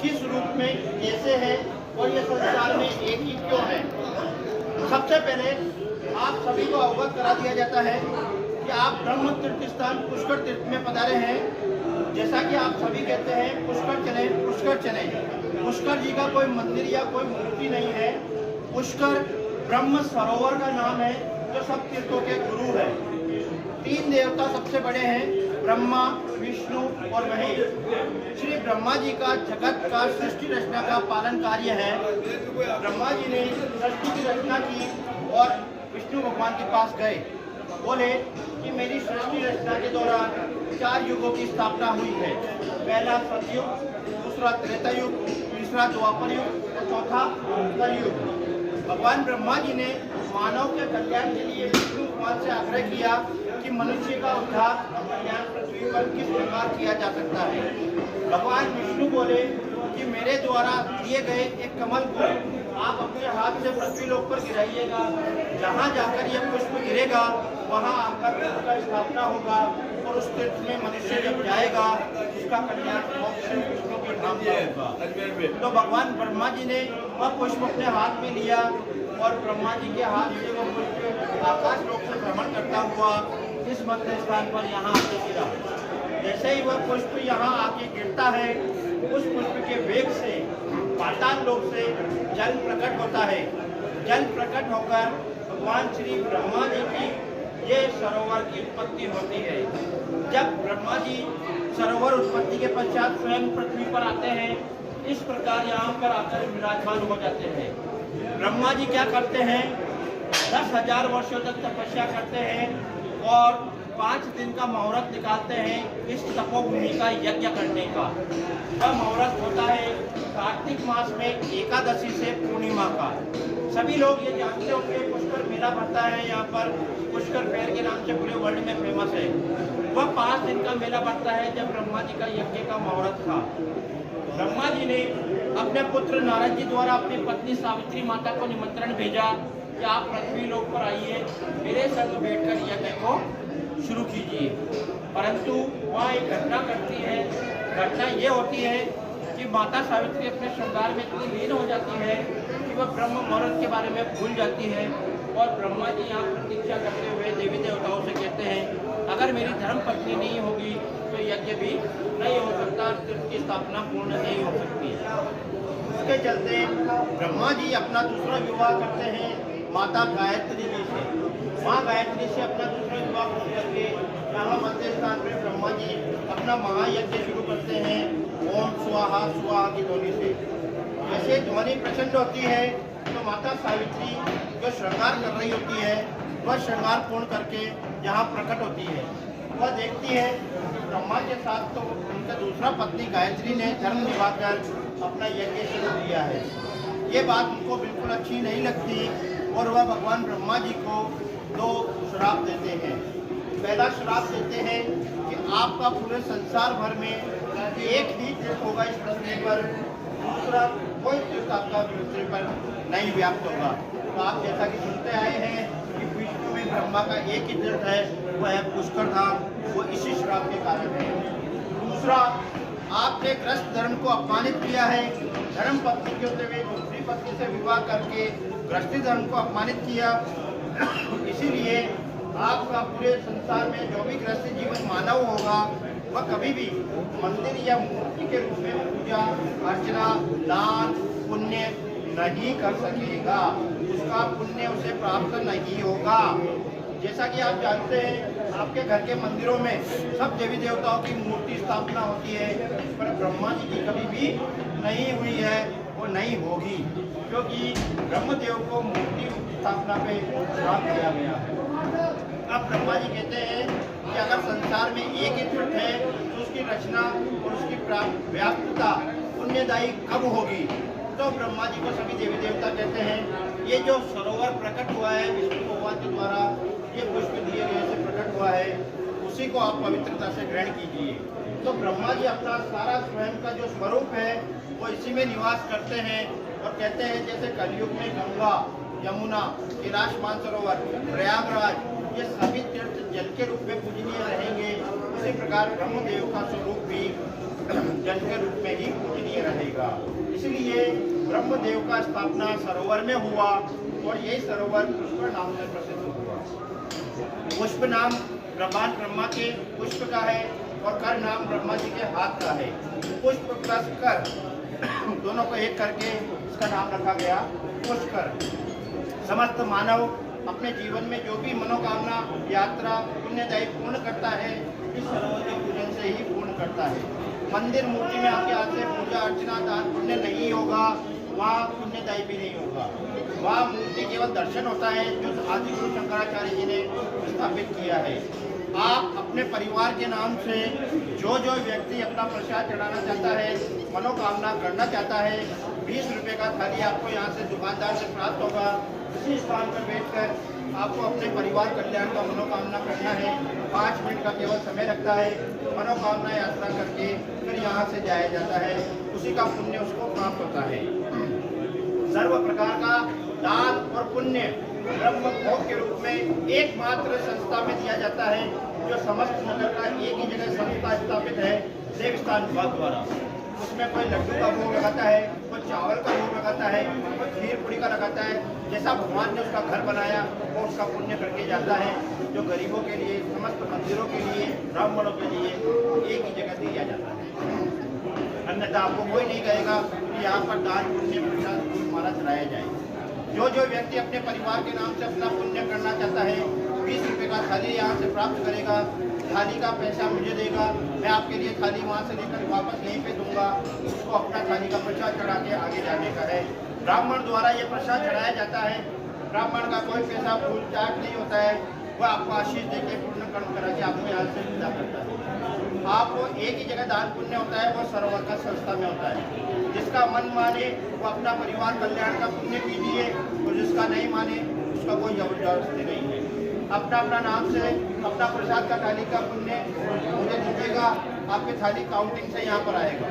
किस रूप में कैसे है और ये संसार में एक ही क्यों है। सबसे पहले आप सभी को अवगत करा दिया जाता है कि आप ब्रह्म तीर्थ स्थान पुष्कर तीर्थ में पधारे हैं। जैसा कि आप सभी कहते हैं पुष्कर चले पुष्कर चले। पुष्कर जी का कोई मंदिर या कोई मूर्ति नहीं है। पुष्कर ब्रह्म सरोवर का नाम है जो सब तीर्थों के गुरु है। तीन देवता सबसे बड़े हैं, ब्रह्मा, विष्णु और महेश। श्री ब्रह्मा जी का जगत का सृष्टि रचना का पालन कार्य है। ब्रह्मा जी ने सृष्टि की रचना की और विष्णु भगवान के पास गए, बोले कि मेरी सृष्टि रचना के दौरान 4 युगों की स्थापना हुई है। पहला सतयुग, दूसरा त्रेता युग, तीसरा द्वापर युग और चौथा कलयुग। भगवान ब्रह्मा जी ने मानव के कल्याण के लिए विष्णु भगवान से आग्रह किया कि मनुष्य का उद्धार और कल्याण पृथ्वी पर किस प्रकार किया जा सकता है। भगवान विष्णु बोले कि मेरे द्वारा दिए गए एक कमल को आप अपने हाथ से पृथ्वी लोक पर गिराइएगा। जहाँ जाकर यह पुष्प गिरेगा वहाँ आकर तीर्थ का स्थापना होगा और उस तीर्थ में मनुष्य जब जाएगा उसका कल्याण मोक्ष विष्णु के नाम का होगा। तो भगवान ब्रह्मा जी ने वह पुष्प अपने हाथ में लिया और ब्रह्मा जी के हाथ से वह पुष्प आकाश लोक से भ्रमण करता हुआ इस मध्य स्थान पर यहाँ आके गिरा। जैसे ही वह पुष्प यहाँ आके गिरता है, उस पुष्प के वेग से पाताल लोक से जल प्रकट होता है। जल प्रकट होकर भगवान श्री ब्रह्मा जी की ये सरोवर की उत्पत्ति होती है। जब ब्रह्मा जी सरोवर उत्पत्ति के पश्चात स्वयं पृथ्वी पर आते हैं, इस प्रकार यहाँ पर आकर विराजमान हो जाते हैं। ब्रह्मा जी क्या करते हैं, 10,000 वर्षों तक तपस्या करते हैं और 5 दिन का मुहूर्त निकालते हैं इस तपोभूमि का यज्ञ करने का। वह मुहूर्त होता है कार्तिक मास में एकादशी से पूर्णिमा का। सभी लोग ये जानते होंगे पुष्कर मेला भरता है यहाँ पर, पुष्कर फेयर के नाम से पूरे वर्ल्ड में फेमस है। वह 5 दिन का मेला भरता है जब ब्रह्मा जी का यज्ञ का मुहूर्त था। ब्रह्मा जी ने अपने पुत्र नारद जी द्वारा अपनी पत्नी सावित्री माता को निमंत्रण भेजा कि आप पृथ्वी लोक पर आइए, मेरे संग बैठकर यज्ञ को शुरू कीजिए। परंतु वहाँ एक घटना घटती है। घटना ये होती है कि माता सावित्री अपने श्रृंगार में इतनी लीन हो जाती है कि वह ब्रह्म मुहूर्त के बारे में भूल जाती है और ब्रह्मा जी यहाँ प्रतीक्षा करते हुए देवी देवताओं से कहते हैं अगर मेरी धर्म पत्नी नहीं होगी तो यज्ञ भी नहीं हो सकता, तीर्थ की स्थापना पूर्ण नहीं हो सकती है। उसके चलते ब्रह्मा जी अपना दूसरा विवाह करते हैं माता गायत्री जी से। माँ गायत्री से अपना दूसरा विवाह पूर्ण करके यहाँ मध्य स्थान पर ब्रह्मा जी अपना महायज्ञ शुरू करते हैं ओम स्वाहा स्वाहा की ध्वनि से। जैसे ध्वनि प्रचंड होती है तो माता सावित्री जो श्रृंगार कर रही होती है वह श्रृंगार पूर्ण करके यहाँ प्रकट होती है। वह देखती है कि ब्रह्मा के साथ तो उनका दूसरा पत्नी गायत्री ने धर्म निभाकर अपना यज्ञ शुरू किया है। ये बात उनको बिल्कुल अच्छी नहीं लगती और वह भगवान ब्रह्मा जी को 2 श्राप देते हैं। पहला श्राप देते हैं कि आपका पूरे संसार भर में एक ही तीर्थ होगा इस पृथ्वी पर, दूसरा कोई तीर्थ आपका पृथ्वी पर नहीं व्याप्त होगा। तो आप जैसा कि सुनते आए हैं कि विश्व में ब्रह्मा का एक ही तीर्थ है, वह है पुष्कर धाम, वो इसी श्राप के कारण है। दूसरा, आपने ग्रस्त धर्म को अपमानित किया है। धर्म पत्नी के होते हुए दूसरी पत्नी से विवाह करके गृहस्थी धर्म को अपमानित किया। इसीलिए आपका पूरे संसार में जो भी गृहस्थी जीवन मानव होगा वह कभी भी मंदिर या मूर्ति के रूप में पूजा अर्चना दान पुण्य नहीं कर सकेगा, उसका पुण्य उसे प्राप्त नहीं होगा। जैसा कि आप जानते हैं आपके घर के मंदिरों में सब देवी देवताओं की मूर्ति स्थापना होती है, पर ब्रह्मा जी की कभी भी नहीं हुई है, वो नहीं होगी, क्योंकि ब्रह्मदेव को मूर्ति स्थापना पे श्राप दिया गया है। अब ब्रह्मा जी कहते हैं कि अगर संसार में एक ही तीर्थ है तो उसकी रचना और उसकी व्याप्तता पुण्यदायी कब होगी। तो ब्रह्मा जी को सभी देवी देवता कहते हैं ये जो सरोवर प्रकट हुआ है विष्णु भगवान के द्वारा, ये पुष्प दिए गए से प्रकट हुआ है, उसी को आप पवित्रता से ग्रहण कीजिए। तो ब्रह्मा जी अपना सारा स्वयं का जो स्वरूप है वो इसी में निवास करते हैं और कहते हैं जैसे कलयुग में गंगा यमुना कैलाश मानसरोवर प्रयागराज ये सभी तीर्थ जल के रूप में पूजनीय रहेंगे, उसी प्रकार ब्रह्मदेव का स्वरूप भी जल के रूप में ही पूजनीय रहेगा। होगा। इसलिए ब्रह्मदेव का स्थापना सरोवर में हुआ और यही सरोवर पुष्प नाम से प्रसिद्ध हुआ। पुष्प नाम भगवान ब्रह्मा के पुष्प का है और कर नाम ब्रह्मा जी के हाथ का है। पुष्प प्लस कर दोनों को एक करके इसका नाम रखा गया पुष्कर। समस्त मानव अपने जीवन में जो भी मनोकामना यात्रा पुण्यदायी पूर्ण करता है इस सरोवर के पूजन से ही पूर्ण करता है। मंदिर मूर्ति में आपके हाथ से पूजा अर्चना दान पुण्य नहीं होगा, वहाँ पुण्यदायी भी नहीं होगा। वहाँ मूर्ति केवल दर्शन होता है जो आदि गुरु शंकराचार्य जी ने स्थापित किया है। आप अपने परिवार के नाम से जो व्यक्ति अपना प्रसाद चढ़ाना चाहता है, मनोकामना करना चाहता है, 20 रुपये का थाली आपको यहाँ से दुकानदार से प्राप्त होगा। इसी स्थान पर बैठकर आपको अपने परिवार कल्याण का मनोकामना करना है। 5 मिनट का केवल समय लगता है। मनोकामना यात्रा करके फिर यहाँ से जाया जाता है, उसी का पुण्य उसको प्राप्त होता है। सर्व प्रकार का दान और पुण्य ब्रह्म भोग के रूप में एकमात्र संस्था में दिया जाता है, जो समस्त नगर का एक ही जगह संस्था स्थापित है, देवस्थान विभाग द्वारा। उसमें कोई लड्डू का भोग लगाता है, कोई चावल का भोग लगाता है, कोई खीर पूरी का लगाता है। जैसा भगवान ने उसका घर बनाया वो उसका पुण्य करके जाता है, जो गरीबों के लिए, समस्त मंदिरों के लिए, ब्राह्मणों के लिए एक ही जगह दिया जाता है। अन्यथा आपको कोई नहीं कहेगा कि यहाँ पर दान पुण्य प्रसाद हमारा चढ़ाया जाए। जो व्यक्ति अपने परिवार के नाम से अपना पुण्य करना चाहता है, 20 रुपये का थाली यहाँ से प्राप्त करेगा। थाली का पैसा मुझे देगा, मैं आपके लिए थाली वहाँ से लेकर वापस यहीं पे दूंगा। उसको अपना थाली का प्रसाद चढ़ा के आगे जाने का है। ब्राह्मण द्वारा ये प्रसाद चढ़ाया जाता है। ब्राह्मण का कोई पैसा फूल चाट नहीं होता है, वह आपको आशीष देके पूर्ण कर्म करा के आपको यहाँ से विदा करता है। आपको एक ही जगह दान पुण्य होता है, वो सरोवर का संस्था में होता है। जिसका मन माने वो अपना परिवार कल्याण का पुण्य कीजिए, और जिसका नहीं माने उसका कोई जबरदस्ती नहीं है। अपना अपना नाम से अपना प्रसाद का थाली का पुण्य मुझे दीजिएगा, आपकी थाली काउंटिंग से यहाँ पर आएगा।